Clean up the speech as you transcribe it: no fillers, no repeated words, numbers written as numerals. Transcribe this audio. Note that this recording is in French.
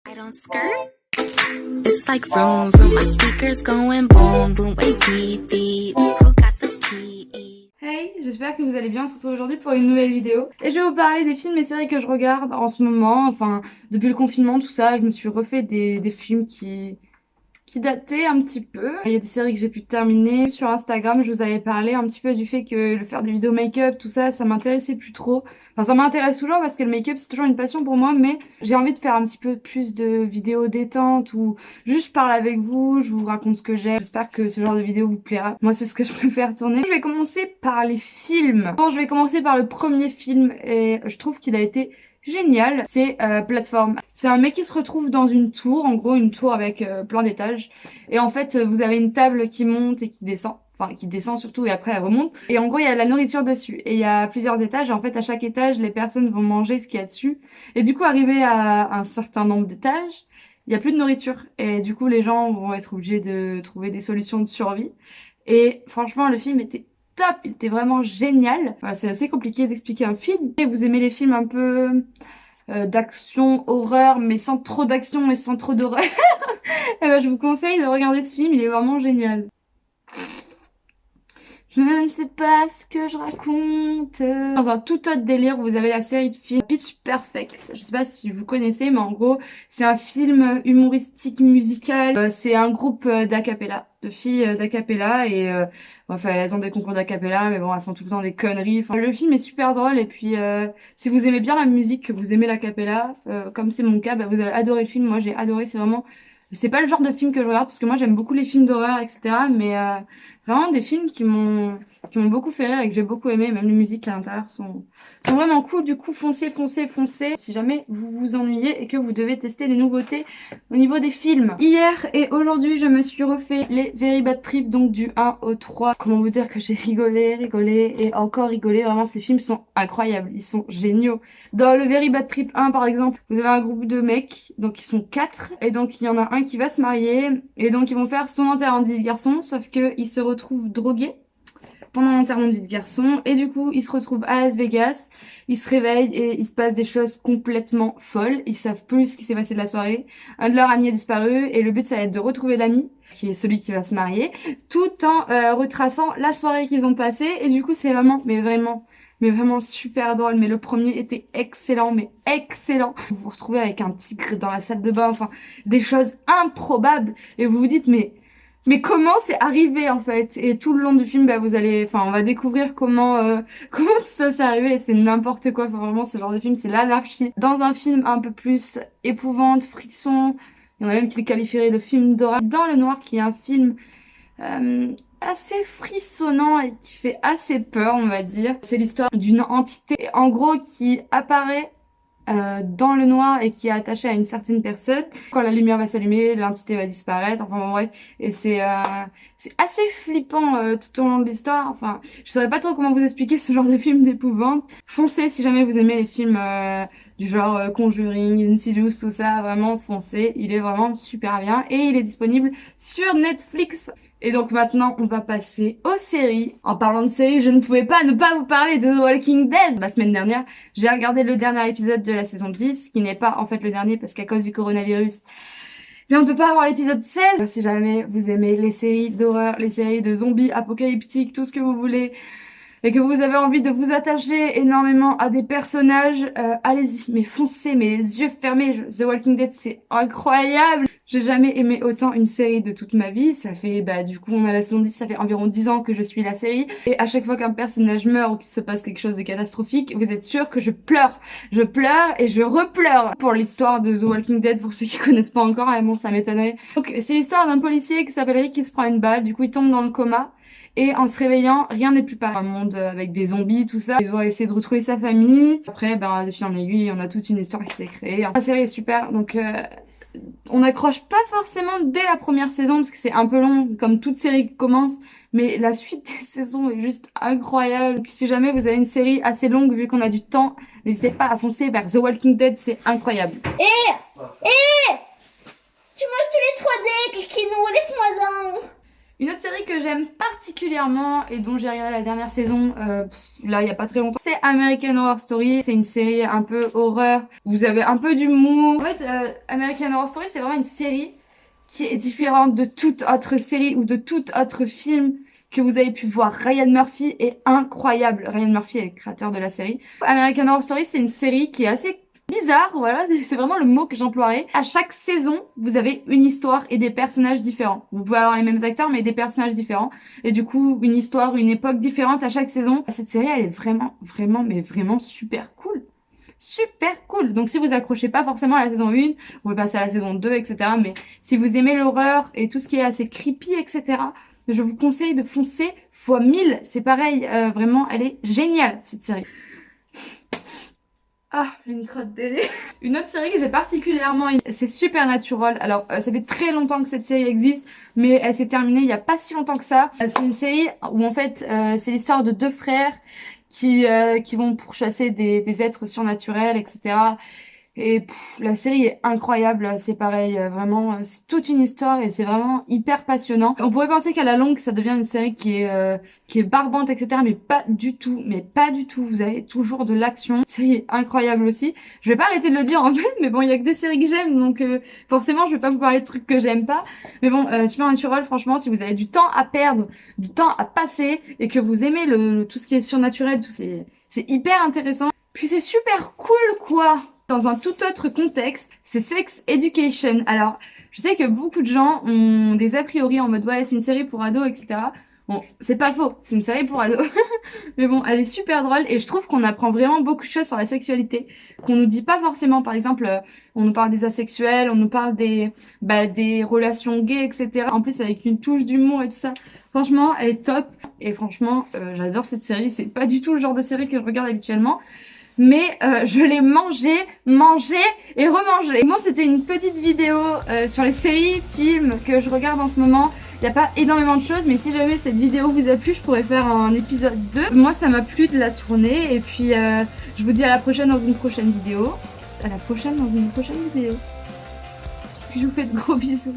I don't skirt. It's like vroom vroom. My speakers going boom boom. Wait, beep beep. Who got the key? Hey, j'espère que vous allez bien. On se retrouve aujourd'hui pour une nouvelle vidéo. Et je vais vous parler des films et séries que je regarde en ce moment. Enfin, depuis le confinement, tout ça, je me suis refait des films qui dataient un petit peu. Il y a des séries que j'ai pu terminer. Sur Instagram, je vous avais parlé un petit peu du fait que le faire des vidéos make-up, tout ça, ça m'intéressait plus trop. Enfin, ça m'intéresse toujours parce que le make-up, c'est toujours une passion pour moi, mais j'ai envie de faire un petit peu plus de vidéos détente où juste je parle avec vous, je vous raconte ce que j'aime. J'espère que ce genre de vidéo vous plaira. Moi, c'est ce que je préfère tourner. Je vais commencer par les films. Bon, je vais commencer par le premier film et je trouve qu'il a été génial, c'est Plateforme. C'est un mec qui se retrouve dans une tour, en gros une tour avec plein d'étages. Et en fait, vous avez une table qui monte et qui descend. Enfin, qui descend surtout et après elle remonte. Et en gros, il y a de la nourriture dessus. Et il y a plusieurs étages. Et en fait, à chaque étage, les personnes vont manger ce qu'il y a dessus. Et du coup, arrivé à un certain nombre d'étages, il n'y a plus de nourriture. Et du coup, les gens vont être obligés de trouver des solutions de survie. Et franchement, le film était top, il était vraiment génial. Voilà, c'est assez compliqué d'expliquer un film. Et vous aimez les films un peu d'action, horreur, mais sans trop d'action et sans trop d'horreur, et ben, je vous conseille de regarder ce film, il est vraiment génial. Je ne sais pas ce que je raconte. Dans un tout autre délire, vous avez la série de films Pitch Perfect. Je sais pas si vous connaissez, mais en gros, c'est un film humoristique musical. C'est un groupe d'acapella, de filles d'acapella et enfin elles ont des concours d'acapella, mais bon elles font tout le temps des conneries. Enfin, le film est super drôle et puis si vous aimez bien la musique, que vous aimez l'acapella, comme c'est mon cas, bah, vous allez adorer le film. Moi j'ai adoré, c'est vraiment, c'est pas le genre de film que je regarde parce que moi j'aime beaucoup les films d'horreur, etc. Mais vraiment des films qui m'ont beaucoup fait rire et que j'ai beaucoup aimé. Même les musiques à l'intérieur sont vraiment cool. Du coup, foncez. Si jamais vous vous ennuyez et que vous devez tester les nouveautés au niveau des films. Hier et aujourd'hui, je me suis refait les Very Bad Trip, donc du 1 au 3. Comment vous dire que j'ai rigolé et encore rigolé. Vraiment, ces films sont incroyables. Ils sont géniaux. Dans le Very Bad Trip 1, par exemple, vous avez un groupe de mecs, donc ils sont 4. Et donc, il y en a un qui va se marier. Et donc, ils vont faire son enterrement de vie de garçon, sauf qu'ils se retrouvent drogués pendant l'enterrement de vie de garçon, et du coup ils se retrouvent à Las Vegas, ils se réveillent et il se passe des choses complètement folles, ils savent plus ce qui s'est passé de la soirée, un de leurs amis a disparu et le but ça va être de retrouver l'ami, qui est celui qui va se marier, tout en retraçant la soirée qu'ils ont passée, et du coup c'est vraiment, mais vraiment super drôle. Mais le premier était excellent, mais excellent. Vous vous retrouvez avec un tigre dans la salle de bain, enfin des choses improbables, et vous vous dites mais comment c'est arrivé en fait? Et tout le long du film, bah vous allez, enfin on va découvrir comment comment tout ça s'est arrivé. Et c'est n'importe quoi. Enfin, vraiment, ce genre de film, c'est l'anarchie. Dans un film un peu plus épouvante, frisson, il y en a même qui le qualifieraient de film d'horreur. Dans le noir, qui est un film assez frissonnant et qui fait assez peur, on va dire. C'est l'histoire d'une entité, en gros, qui apparaît dans le noir et qui est attaché à une certaine personne. Quand la lumière va s'allumer, l'entité va disparaître, enfin bon, bref. Et c'est assez flippant tout au long de l'histoire. Enfin, je saurais pas trop comment vous expliquer ce genre de film d'épouvante. Foncez si jamais vous aimez les films du genre Conjuring, Insidious, tout ça, vraiment foncez. Il est vraiment super bien et il est disponible sur Netflix. Et donc maintenant, on va passer aux séries. En parlant de séries, je ne pouvais pas ne pas vous parler de The Walking Dead. La semaine dernière, j'ai regardé le dernier épisode de la saison 10, qui n'est pas en fait le dernier parce qu'à cause du coronavirus, mais on ne peut pas avoir l'épisode 16. Si jamais vous aimez les séries d'horreur, les séries de zombies apocalyptiques, tout ce que vous voulez, et que vous avez envie de vous attacher énormément à des personnages, allez-y, mais foncez, mais les yeux fermés. The Walking Dead, c'est incroyable. J'ai jamais aimé autant une série de toute ma vie. Ça fait, du coup, on a la saison 10, ça fait environ 10 ans que je suis la série. Et à chaque fois qu'un personnage meurt ou qu'il se passe quelque chose de catastrophique, vous êtes sûr que je pleure. Je pleure et je repleure. Pour l'histoire de The Walking Dead, pour ceux qui connaissent pas encore, vraiment, ça m'étonnerait. Donc, c'est l'histoire d'un policier qui s'appelle Rick qui se prend une balle. Du coup, il tombe dans le coma. Et en se réveillant, rien n'est plus pareil. Un monde avec des zombies, tout ça. Il doit essayer de retrouver sa famille. Après, de fil en aiguille, on a toute une histoire qui s'est créée. La série est super, donc on n'accroche pas forcément dès la première saison parce que c'est un peu long, comme toute série qui commence. Mais la suite des saisons est juste incroyable. Donc, si jamais vous avez une série assez longue, vu qu'on a du temps, n'hésitez pas à foncer vers The Walking Dead, c'est incroyable. Tu manges tous les 3D, Kikinou, laisse-moi-en. Une autre série que j'aime particulièrement, particulièrement et dont j'ai regardé la dernière saison, là il y a pas très longtemps, c'est American Horror Story. C'est une série un peu horreur, vous avez un peu d'humour. En fait, American Horror Story, c'est vraiment une série qui est différente de toute autre série ou de tout autre film que vous avez pu voir. Ryan Murphy est incroyable. Ryan Murphy est le créateur de la série. American Horror Story, c'est une série qui est assez bizarre, voilà, c'est vraiment le mot que j'emploierais. À chaque saison, vous avez une histoire et des personnages différents. Vous pouvez avoir les mêmes acteurs, mais des personnages différents. Et du coup, une histoire, une époque différente à chaque saison. Cette série, elle est vraiment super cool. Super cool. Donc si vous accrochez pas forcément à la saison 1, vous pouvez passer à la saison 2, etc. Mais si vous aimez l'horreur et tout ce qui est assez creepy, etc., je vous conseille de foncer fois 1000. C'est pareil, vraiment, elle est géniale, cette série. Ah, j'ai une crotte de nez. Une autre série que j'ai particulièrement aimée, c'est Supernatural. Alors, ça fait très longtemps que cette série existe, mais elle s'est terminée il y a pas si longtemps que ça. C'est une série où en fait, c'est l'histoire de deux frères qui vont pourchasser des êtres surnaturels, etc. Et la série est incroyable, c'est pareil, vraiment, c'est toute une histoire et c'est vraiment hyper passionnant. On pourrait penser qu'à la longue, ça devient une série qui est barbante, etc. Mais pas du tout, vous avez toujours de l'action. La série est incroyable aussi. Je vais pas arrêter de le dire en fait, mais bon, il y a que des séries que j'aime, donc forcément, je vais pas vous parler de trucs que j'aime pas. Mais bon, Supernatural, franchement, si vous avez du temps à perdre, du temps à passer, et que vous aimez tout ce qui est surnaturel, c'est hyper intéressant. Puis c'est super cool, quoi. Dans un tout autre contexte, c'est Sex Education. Alors, je sais que beaucoup de gens ont des a priori en mode ouais, c'est une série pour ados, etc. Bon, c'est pas faux, c'est une série pour ados. Mais bon, elle est super drôle et je trouve qu'on apprend vraiment beaucoup de choses sur la sexualité qu'on nous dit pas forcément. Par exemple, on nous parle des asexuels, on nous parle des relations gays, etc. En plus, avec une touche d'humour et tout ça. Franchement, elle est top. Et franchement, j'adore cette série. C'est pas du tout le genre de série que je regarde habituellement. Mais je l'ai mangé et remangé. Bon, c'était une petite vidéo sur les séries, films que je regarde en ce moment. Il n'y a pas énormément de choses, mais si jamais cette vidéo vous a plu, je pourrais faire un épisode 2. Moi, ça m'a plu de la tourner. Et puis, je vous dis à la prochaine dans une prochaine vidéo. À la prochaine dans une prochaine vidéo. Puis je vous fais de gros bisous.